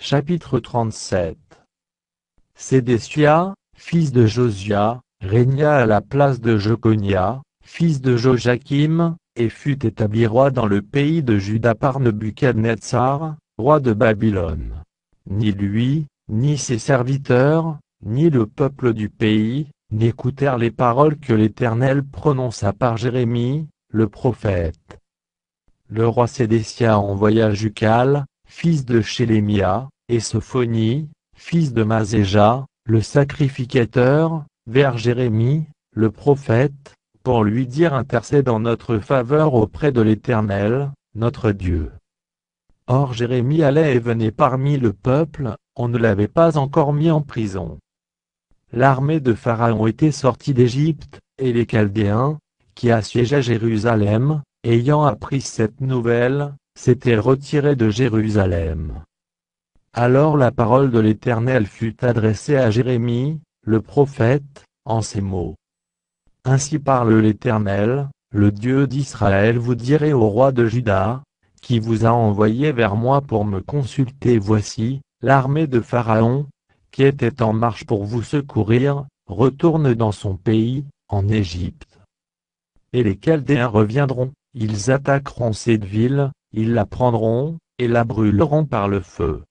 Chapitre 37. Sédécia, fils de Josia, régna à la place de Jeconia, fils de Joachim, et fut établi roi dans le pays de Juda par Nebuchadnezzar, roi de Babylone. Ni lui, ni ses serviteurs, ni le peuple du pays, n'écoutèrent les paroles que l'Éternel prononça par Jérémie, le prophète. Le roi Sédécia envoya Jucal, fils de Shélémia, et Sophonie, fils de Maséja, le sacrificateur, vers Jérémie, le prophète, pour lui dire: intercède en notre faveur auprès de l'Éternel, notre Dieu. Or Jérémie allait et venait parmi le peuple, on ne l'avait pas encore mis en prison. L'armée de Pharaon était sortie d'Égypte, et les Chaldéens, qui assiégeaient Jérusalem, ayant appris cette nouvelle, s'étaient retirés de Jérusalem. Alors la parole de l'Éternel fut adressée à Jérémie, le prophète, en ces mots. Ainsi parle l'Éternel, le Dieu d'Israël: vous direz au roi de Juda, qui vous a envoyé vers moi pour me consulter: voici, l'armée de Pharaon, qui était en marche pour vous secourir, retourne dans son pays, en Égypte. Et les Chaldéens reviendront, ils attaqueront cette ville, ils la prendront, et la brûleront par le feu.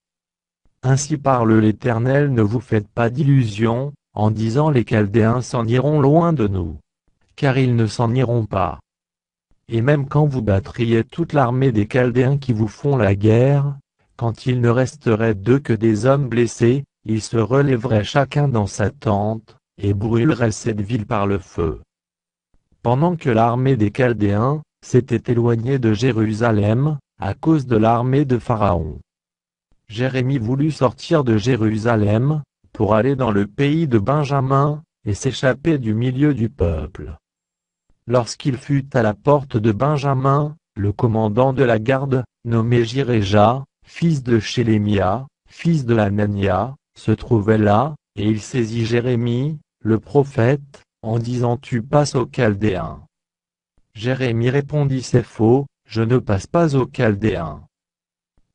Ainsi parle l'Éternel: ne vous faites pas d'illusions, en disant: les Chaldéens s'en iront loin de nous. Car ils ne s'en iront pas. Et même quand vous battriez toute l'armée des Chaldéens qui vous font la guerre, quand il ne resterait d'eux que des hommes blessés, ils se relèveraient chacun dans sa tente, et brûleraient cette ville par le feu. Pendant que l'armée des Chaldéens s'était éloignée de Jérusalem, à cause de l'armée de Pharaon, Jérémie voulut sortir de Jérusalem, pour aller dans le pays de Benjamin, et s'échapper du milieu du peuple. Lorsqu'il fut à la porte de Benjamin, le commandant de la garde, nommé Jiréja, fils de Shélémia, fils de Hanania, se trouvait là, et il saisit Jérémie, le prophète, en disant: tu passes aux Chaldéens. Jérémie répondit: c'est faux, je ne passe pas aux Chaldéens.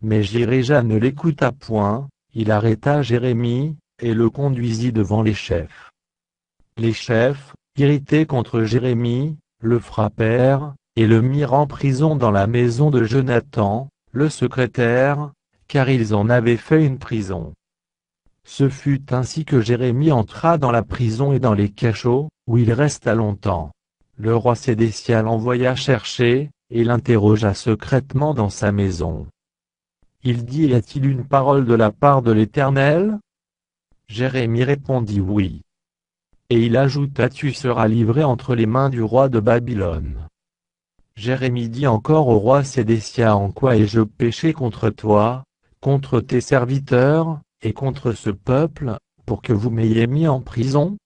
Mais Jiréja ne l'écouta point, il arrêta Jérémie, et le conduisit devant les chefs. Les chefs, irrités contre Jérémie, le frappèrent, et le mirent en prison dans la maison de Jonathan, le secrétaire, car ils en avaient fait une prison. Ce fut ainsi que Jérémie entra dans la prison et dans les cachots, où il resta longtemps. Le roi Sédécia l'envoya chercher, et l'interrogea secrètement dans sa maison. Il dit: y a-t-il une parole de la part de l'Éternel? Jérémie répondit: oui. Et il ajouta: tu seras livré entre les mains du roi de Babylone. Jérémie dit encore au roi Sédécia: en quoi ai-je péché contre toi, contre tes serviteurs, et contre ce peuple, pour que vous m'ayez mis en prison?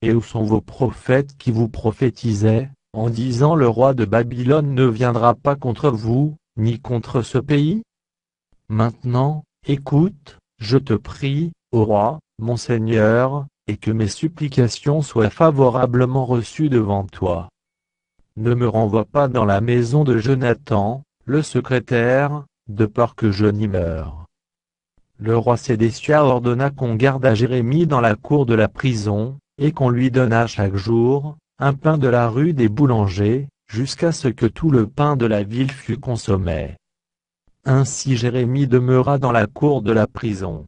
Et où sont vos prophètes qui vous prophétisaient, en disant: le roi de Babylone ne viendra pas contre vous, ni contre ce pays? Maintenant, écoute, je te prie, ô roi, mon Seigneur, et que mes supplications soient favorablement reçues devant toi. Ne me renvoie pas dans la maison de Jonathan, le secrétaire, de peur que je n'y meure. Le roi Sédécia ordonna qu'on gardât Jérémie dans la cour de la prison, et qu'on lui donnât chaque jour un pain de la rue des boulangers, jusqu'à ce que tout le pain de la ville fût consommé. Ainsi Jérémie demeura dans la cour de la prison.